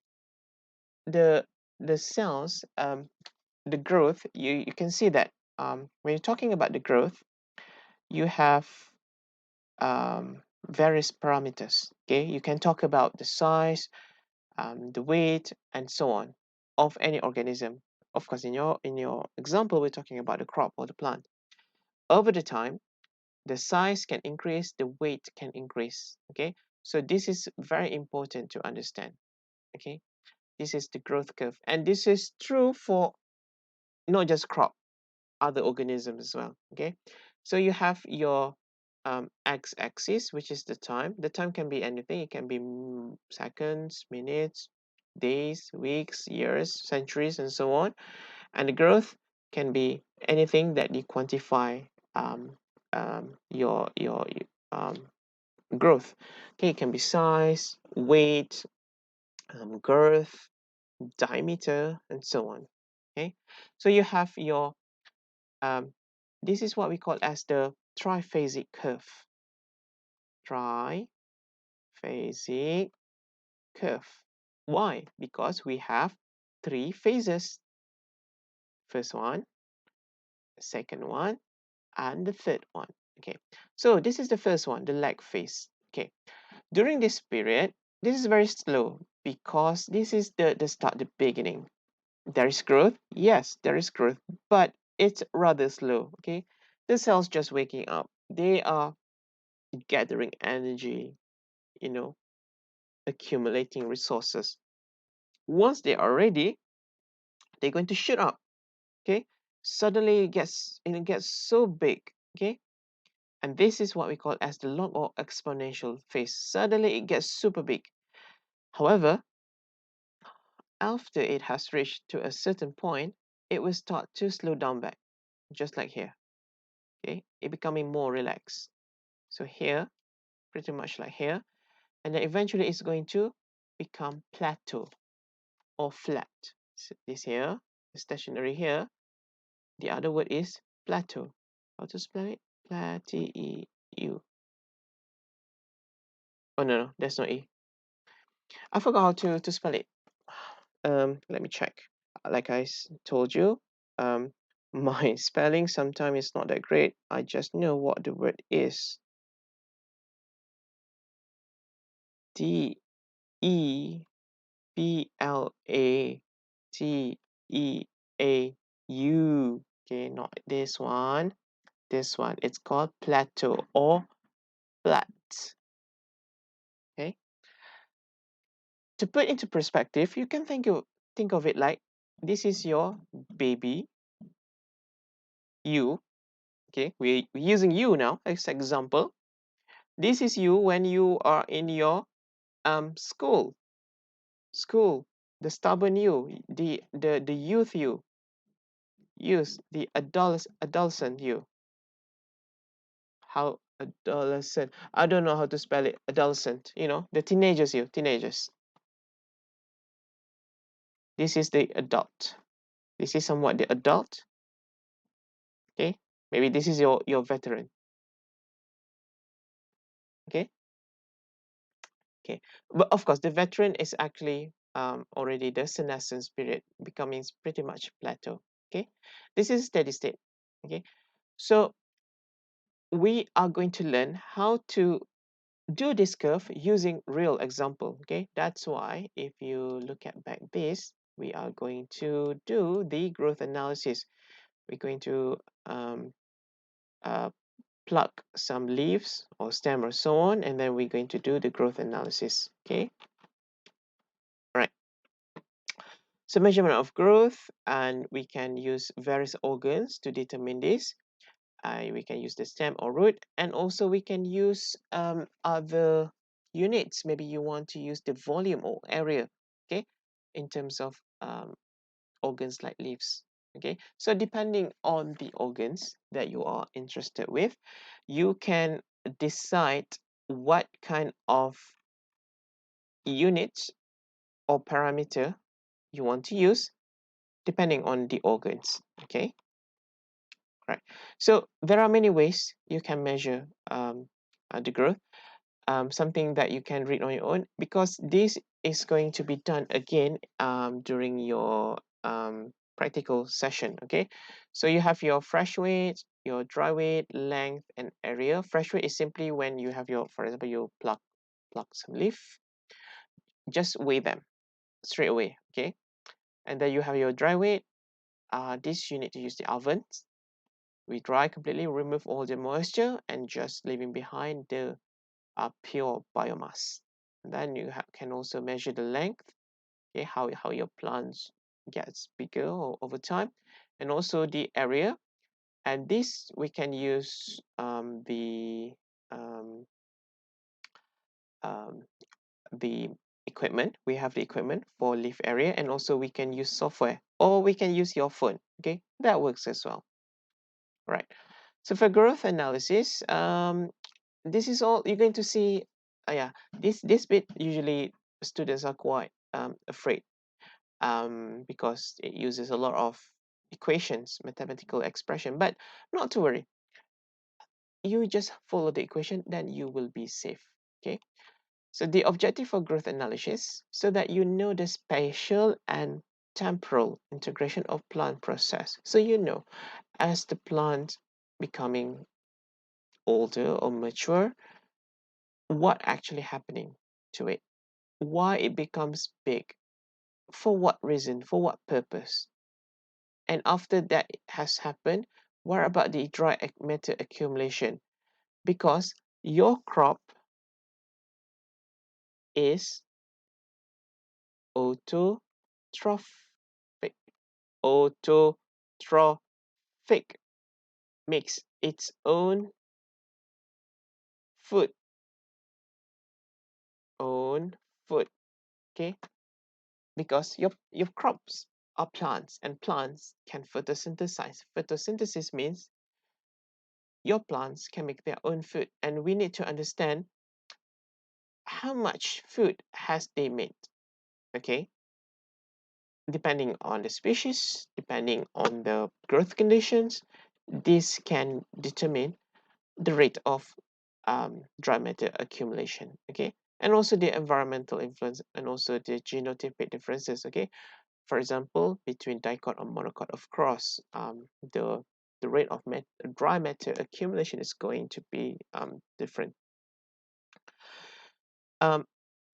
the the cells, the growth. You can see that when you're talking about the growth, you have various parameters. Okay, you can talk about the size, the weight, and so on. of any organism. Of course, in your example, we're talking about the crop or the plant. Over the time, the size can increase, the weight can increase. Okay, so this is very important to understand. Okay, this is the growth curve, and this is true for not just crop, other organisms as well. Okay, so you have your x-axis, which is the time. The time can be anything. It can be seconds, minutes, days, weeks, years, centuries, and so on. And the growth can be anything that you quantify your um, growth. Okay, it can be size, weight, girth, diameter, and so on. Okay, so you have your um, this is what we call as the triphasic curve. Triphasic curve. Why? Because we have three phases. First one, second one, and the third one. Okay, so this is the first one, the lag phase. Okay, during this period, this is very slow because this is the start, the beginning. There is growth, yes, there is growth, but it's rather slow. Okay, the cells just waking up. They are gathering energy, you know, accumulating resources. Once they are ready, they're going to shoot up. Okay, suddenly it gets so big. Okay, and this is what we call as the log or exponential phase. Suddenly it gets super big. However, after it has reached to a certain point, it will start to slow down back, just like here. Okay, it becoming more relaxed. So here, pretty much like here, and then eventually it's going to become plateau or flat. So this here, stationary here. The other word is plateau. How to spell it? Plateau. Oh no, that's not E. I forgot how to spell it. Let me check. Like I told you, my spelling sometimes is not that great. I just know what the word is. D E P L A T E A U. Okay, not this one. This one. It's called plateau or flat. Okay. To put into perspective, you can think of it like this is your baby, you. Okay, we're using you now as example. This is you when you are in your school, the stubborn you, the youth you, the adolescent you. How adolescent? I don't know how to spell it. Adolescent, the teenagers you, teenagers. This is the adult. This is somewhat the adult. Okay, maybe this is your veteran. Okay, okay, but of course the veteran is actually already the senescence period, becoming pretty much plateau. Okay, this is steady state. Okay, so we are going to learn how to do this curve using real example. Okay, that's why if you look at back this, we are going to do the growth analysis. We're going to uh, pluck some leaves or stem or so on, and then we're going to do the growth analysis. Okay, all right. So measurement of growth, and we can use various organs to determine this. We can use the stem or root, and also we can use other units. Maybe you want to use the volume or area, okay, in terms of organs like leaves. Okay, so depending on the organs that you are interested with, you can decide what kind of unit or parameter you want to use depending on the organs. Okay, right. So there are many ways you can measure the growth. Something that you can read on your own, because this is going to be done again during your practical session. Okay, so you have your fresh weight, your dry weight, length, and area. Fresh weight is simply when you have your, for example, you pluck some leaf, just weigh them straight away. Okay, And then you have your dry weight. This you need to use the oven. We dry completely, remove all the moisture, and just leaving behind the pure biomass. And then you can also measure the length, okay, how your plants gets bigger over time, and also the area. And this we can use um, um, the equipment. We have the equipment for leaf area, and also we can use software, or we can use your phone. Okay, that works as well. Right. So for growth analysis, this is all you're going to see. Yeah, this bit usually students are quite afraid because it uses a lot of equations, mathematical expression. But not to worry, you just follow the equation, then you will be safe. Okay. So the objective for growth analysis, so that you know the spatial and temporal integration of plant process. So you know, as the plant becoming older or mature, what actually happening to it, why it becomes big, for what reason, for what purpose. And after that has happened, what about the dry matter accumulation? Because your crop is autotrophic. Autotrophic makes its own food, own food. Okay, because your crops are plants, and plants can photosynthesize. Photosynthesis means your plants can make their own food, and we need to understand how much food has they made. Okay, depending on the species, depending on the growth conditions, this can determine the rate of dry matter accumulation. Okay, and also the environmental influence, and also the genotypic differences. Okay, for example, between dicot or monocot of cross, the rate of dry matter accumulation is going to be different. Um,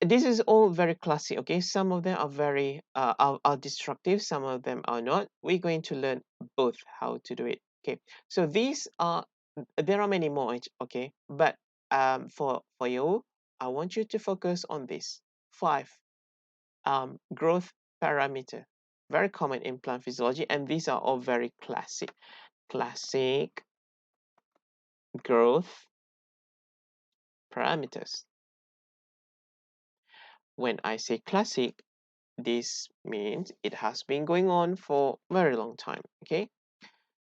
this is all very classic. Okay, some of them are very are destructive, some of them are not. We're going to learn both how to do it. Okay, so these are, there are many more. Okay, but for you, I want you to focus on this five growth parameter, very common in plant physiology, and these are all very classic growth parameters. When I say classic, this means it has been going on for a very long time. Okay,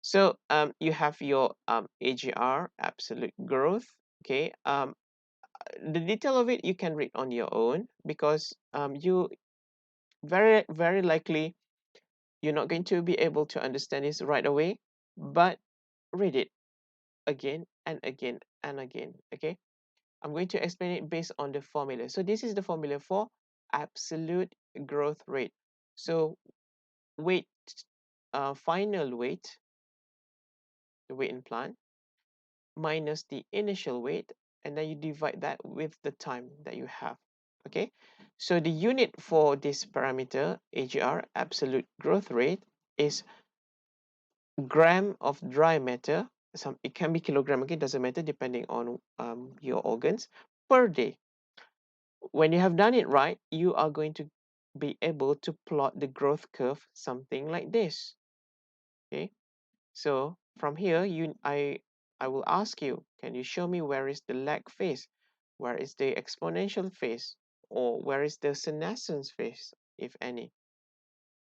so you have your AGR, absolute growth. Okay, the detail of it you can read on your own, because you very likely you're not going to be able to understand this right away, but read it again and again and again. Okay, I'm going to explain it based on the formula. So this is the formula for absolute growth rate. So weight, final weight, the weight in plant, minus the initial weight, and then you divide that with the time that you have. Okay, so the unit for this parameter, AGR, absolute growth rate, is gram of dry matter. It can be kilogram, okay, doesn't matter, depending on your organs, per day. When you have done it right, you are going to be able to plot the growth curve, something like this. Okay, so from here, I will ask you, can you show me where is the lag phase, where is the exponential phase, or where is the senescence phase, if any?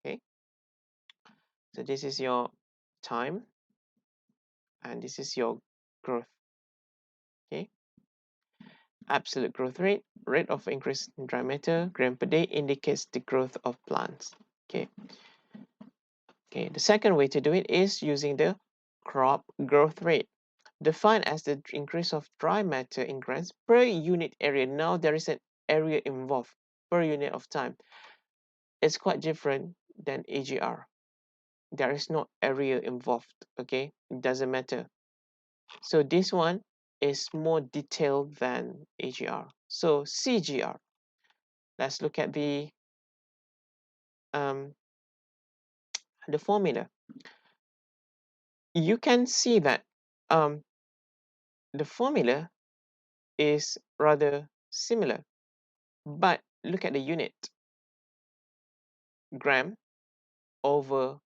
Okay, so this is your time, and this is your growth. Okay, absolute growth rate, rate of increase in dry matter, gram per day, indicates the growth of plants. Okay. Okay, the second way to do it is using the crop growth rate, defined as the increase of dry matter in grams per unit area. Now there is an area involved per unit of time. It's quite different than AGR. There is no area involved, okay? It doesn't matter. So this one is more detailed than AGR. So CGR. Let's look at the the formula, you can see that the formula is rather similar, but look at the unit, gram over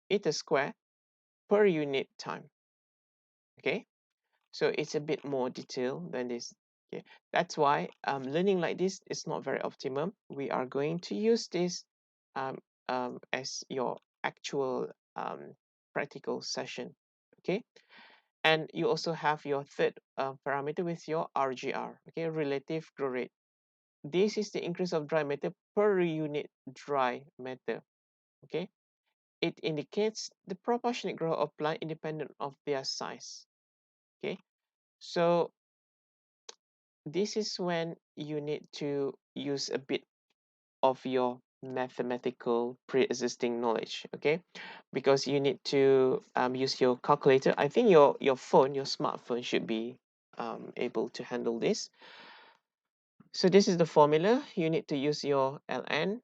meter square per unit time. Okay, so it's a bit more detailed than this. Okay, that's why learning like this is not very optimum. We are going to use this um, as your actual practical session. Okay, and you also have your third parameter with your RGR. Okay, relative growth rate. This is the increase of dry matter per unit dry matter. Okay, it indicates the proportionate growth of plant independent of their size. Okay, so this is when you need to use a bit of your mathematical pre-existing knowledge. Okay, because you need to use your calculator. I think your phone, your smartphone, should be able to handle this. So this is the formula. You need to use your ln.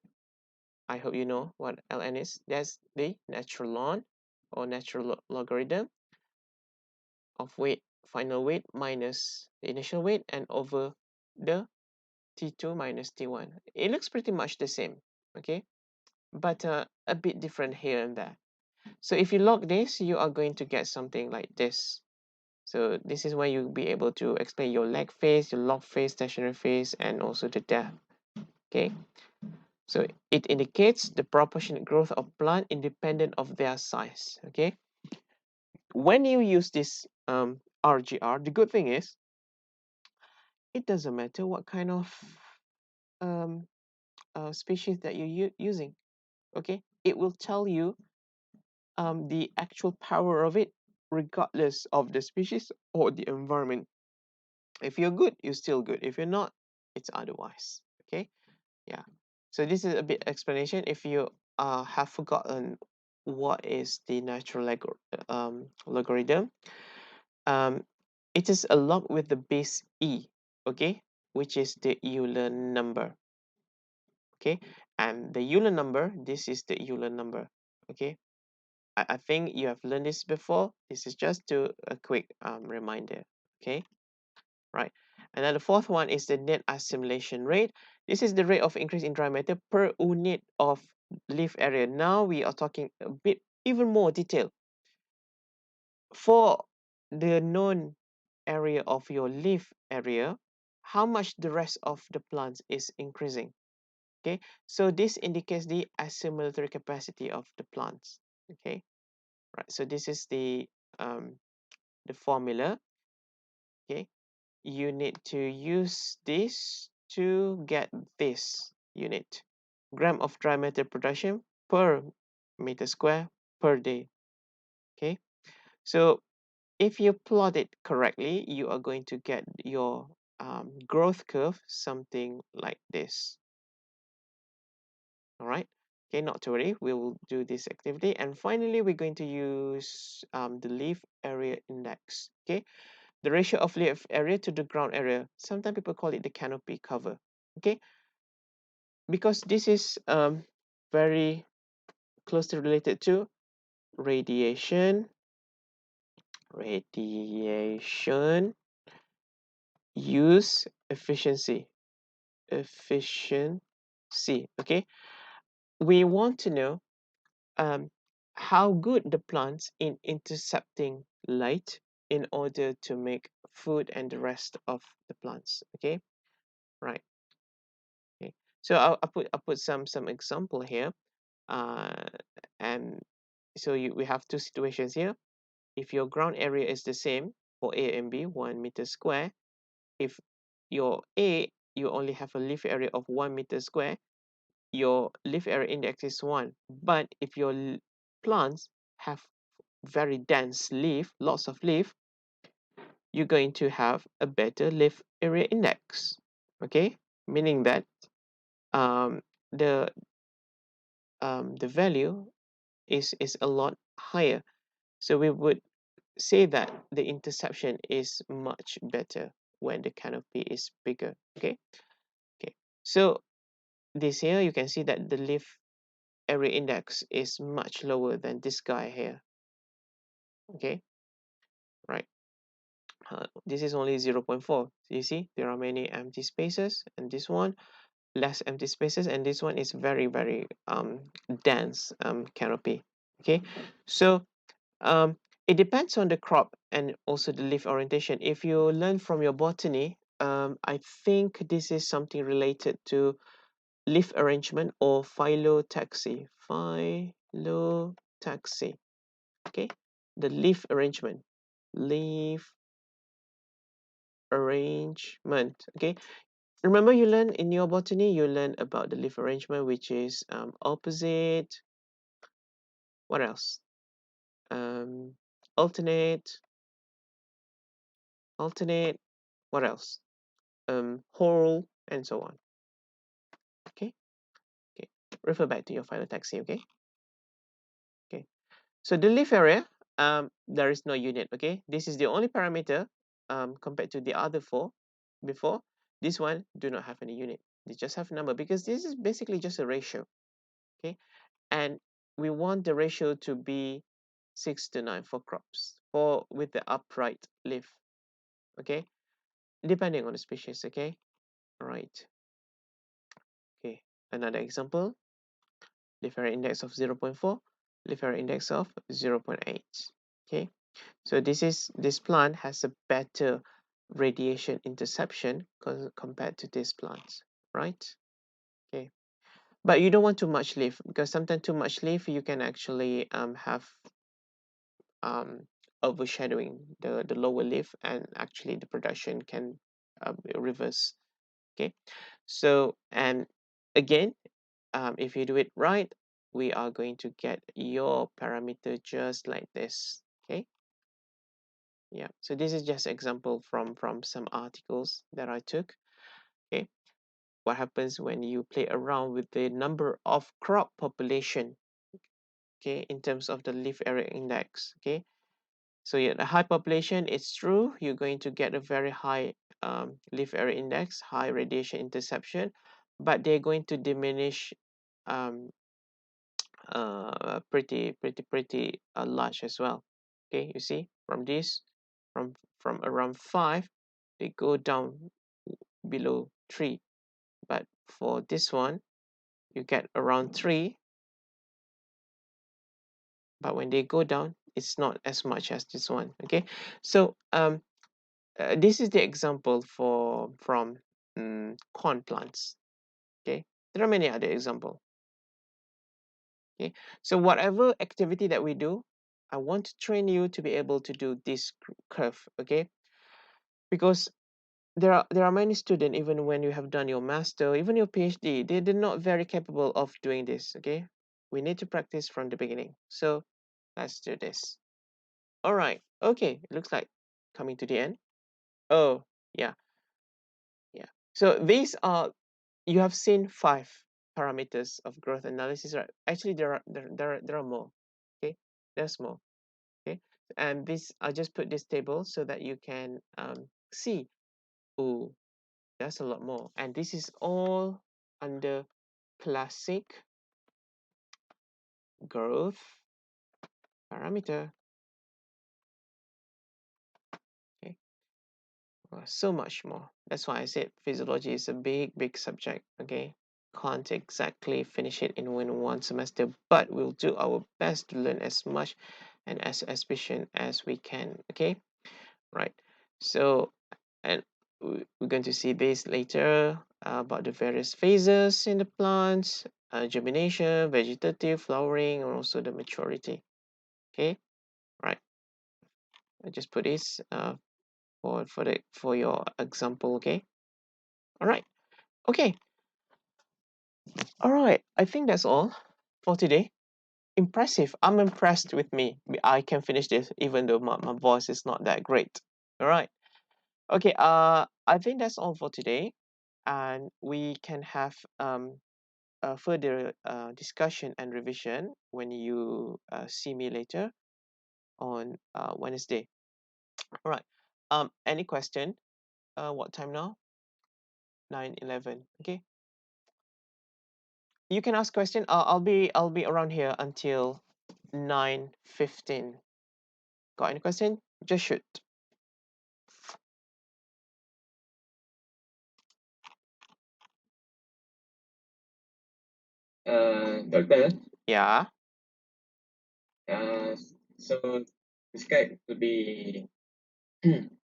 I hope you know what ln is. That's the natural ln or natural logarithm of weight, final weight minus the initial weight, and over the T2 minus T1. It looks pretty much the same, okay? But a bit different here and there. So if you log this, you are going to get something like this. So this is where you'll be able to explain your lag phase, your log phase, stationary phase, and also the depth, okay? So it indicates the proportionate growth of plant independent of their size, okay? When you use this RGR, the good thing is, it doesn't matter what kind of um, species that you're using, okay? It will tell you the actual power of it regardless of the species or the environment. If you're good, you're still good. If you're not, it's otherwise, okay? Yeah. So this is a bit explanation. If you have forgotten what is the natural logarithm, um, it is a log with the base e, okay, which is the Euler number, okay, and the Euler number, this is the Euler number, okay. I think you have learned this before. This is just a quick reminder, okay, right. And then the fourth one is the net assimilation rate. This is the rate of increase in dry matter per unit of leaf area. Now we are talking a bit even more detail. For the known area of your leaf area, how much the rest of the plants is increasing. Okay, so this indicates the assimilatory capacity of the plants. Okay, right. So this is the formula. Okay, you need to use this to get this unit, gram of dry matter production per meter square per day. Okay, so if you plot it correctly, you are going to get your growth curve something like this. All right. Okay, not to worry. We will do this activity. And finally, we're going to use the leaf area index. Okay, the ratio of leaf area to the ground area. Sometimes people call it the canopy cover. Okay, because this is very closely related to radiation, radiation use efficiency, efficiency. Okay, we want to know um, how good the plants in intercepting light in order to make food and the rest of the plants. Okay, right. Okay, so I'll put some example here, uh, and so we have two situations here. If your ground area is the same for A and B, 1 meter square, if your A you only have a leaf area of 1 meter square, your leaf area index is 1. But if your plants have very dense leaf, lots of leaf, you're going to have a better leaf area index. Okay, meaning that um, the the value is a lot higher. So we would say that the interception is much better when the canopy is bigger. Okay, okay. So this here you can see that the leaf area index is much lower than this guy here. Okay, right. This is only 0.4. You see, there are many empty spaces, and this one less empty spaces, and this one is very dense canopy. Okay, so um, it depends on the crop and also the leaf orientation. If you learn from your botany, I think this is something related to leaf arrangement or phyllotaxy. Phyllotaxy. Okay, the leaf arrangement. Leaf arrangement. Okay, remember you learn in your botany, you learn about the leaf arrangement, which is opposite. What else? Um, alternate, alternate. What else? Whole, and so on. Okay, okay. Refer back to your phyllotaxy. Okay, okay. So the leaf area, there is no unit. Okay, this is the only parameter compared to the other four before. This one do not have any unit. They just have number because this is basically just a ratio. Okay, and we want the ratio to be 6:9 for crops for with the upright leaf. Okay, depending on the species. Okay, all right. Okay, another example: leaf area index of 0.4, leaf area index of 0.8. Okay, so this plant has a better radiation interception compared to this plant, right? Okay, but you don't want too much leaf because sometimes too much leaf you can actually have um, overshadowing the lower leaf, and actually the production can reverse. Okay, so and again, if you do it right, we are going to get your parameter just like this. Okay, yeah, so this is just example from some articles that I took. Okay, what happens when you play around with the number of crop population, okay, in terms of the leaf area index. Okay, so yeah, the high population, it's true, you're going to get a very high leaf area index, high radiation interception, but they're going to diminish um, pretty large as well. Okay, you see from this, from around 5, they go down below 3, but for this one, you get around 3, but when they go down, it's not as much as this one. Okay, so this is the example from corn plants. Okay, there are many other examples. Okay, so whatever activity that we do, I want to train you to be able to do this curve. Okay, because there are many students, even when you have done your master, even your PhD, they're not very capable of doing this. Okay, we need to practice from the beginning. So let's do this. All right. Okay, it looks like coming to the end. Oh, yeah, yeah. So these are, you have seen 5 parameters of growth analysis, right? Actually, there are more. Okay, there's more. Okay, and this, I just put this table so that you can see. Oh, there's a lot more, and this is all under classic growth parameter. Okay, well, so much more. That's why I said physiology is a big subject. Okay, can't exactly finish it in one semester, but we'll do our best to learn as much and as efficient as we can. Okay, right. So, and we're going to see this later about the various phases in the plants, germination, vegetative, flowering, and also the maturity. Okay, right. I just put this for your example. Okay, all right. Okay, all right. I think that's all for today. Impressive. I'm impressed with me. I can finish this even though my voice is not that great. All right. Okay. I think that's all for today, and we can have a further discussion and revision when you see me later on Wednesday. All right. Any question? What time now? 9:11. Okay. You can ask question. I'll be around here until 9:15. Got any question? Just shoot. Doctor, Yeah. uh, so this guide will be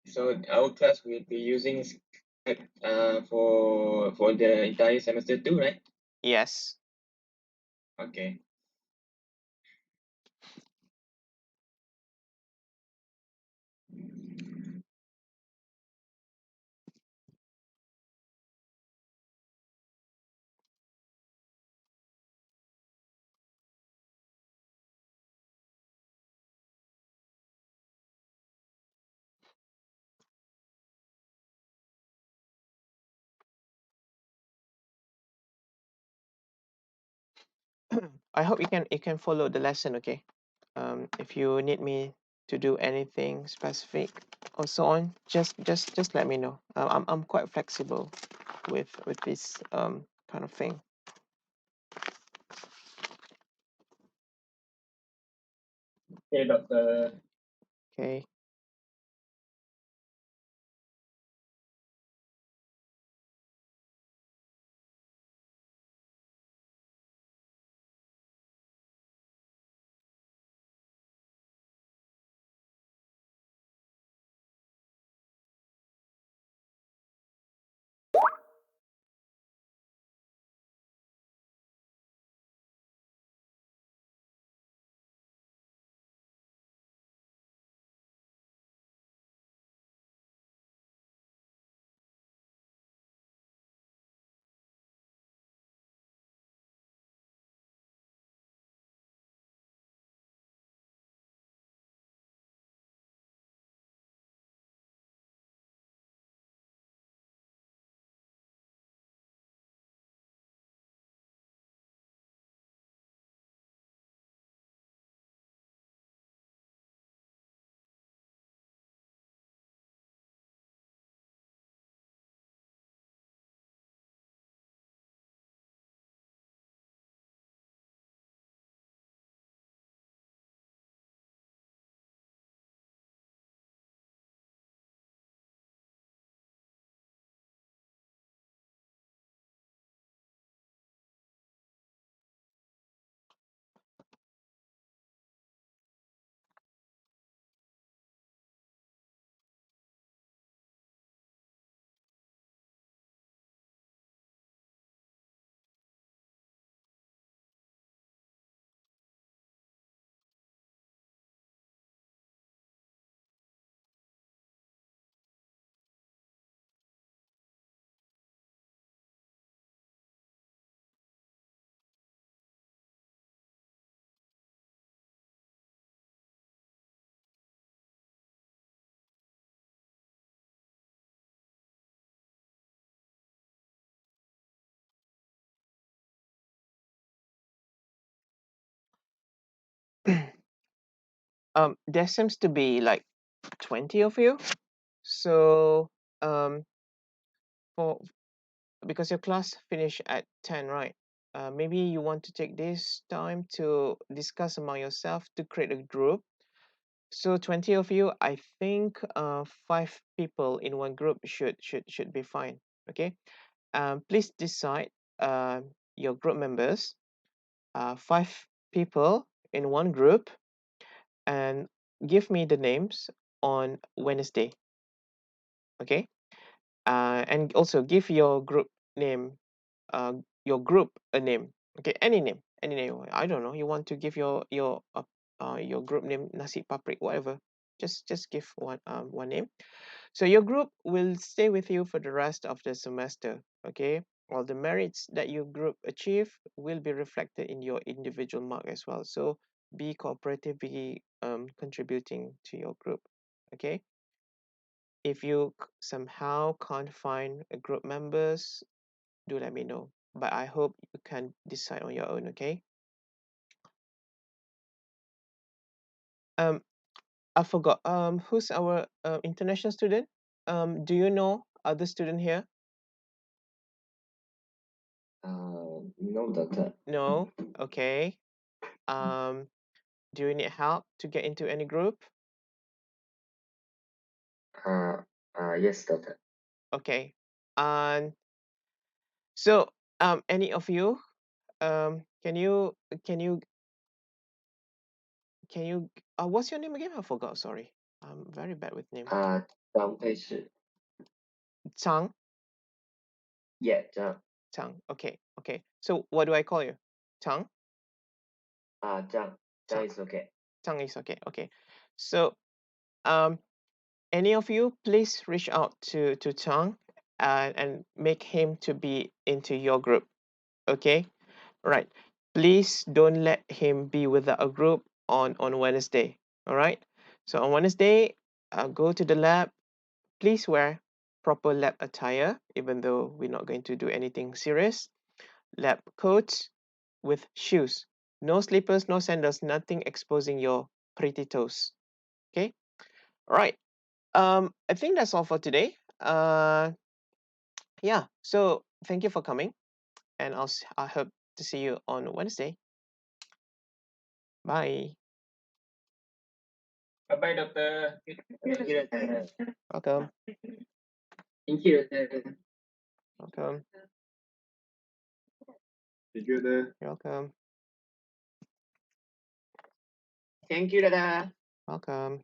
so our class will be using Skype for the entire semester too, right? Yes. Okay. I hope you can follow the lesson. Okay. If you need me to do anything specific or so on, just let me know. I'm quite flexible with this kind of thing. Okay, Doctor. Okay. There seems to be like 20 of you. So um, for because your class finish at 10, right? Maybe you want to take this time to discuss among yourself to create a group. So 20 of you, I think 5 people in one group should be fine. Okay. Please decide your group members. 5 people in one group, and give me the names on Wednesday. Okay. And also give uh, your group a name. Okay, any name. I don't know. You want to give your group name Nasi Paprik, whatever. Just give one name. So your group will stay with you for the rest of the semester. Okay. All the merits that your group achieve will be reflected in your individual mark as well. So be cooperative, be contributing to your group. Okay. If you somehow can't find a group members, do let me know. But I hope you can decide on your own, okay? Um, I forgot. Who's our international student? Do you know other student here? No, doctor. No? Okay. Do you need help to get into any group? Yes, doctor. Okay. And so, any of you, can you can you can you what's your name again? I forgot. Sorry, I'm very bad with name. 张佩是 Chang. Yeah, 张 Chang. Okay. Okay. So what do I call you? Chang. 张 Chang. is okay. Chang is okay. Okay. So, um, any of you, please reach out to Chang, and make him to be into your group. Okay. Right. Please don't let him be without a group on Wednesday. All right. So on Wednesday, go to the lab. Please wear proper lab attire, even though we're not going to do anything serious. Lab coats with shoes. No slippers, no sandals, nothing exposing your pretty toes. Okay. All right. I think that's all for today. Yeah. So thank you for coming, and I hope to see you on Wednesday. Bye. Bye-bye, doctor. Thank you, doctor. Welcome. Thank you, doctor. Welcome. Thank you, doctor. You're welcome. Thank you, doctor. Welcome.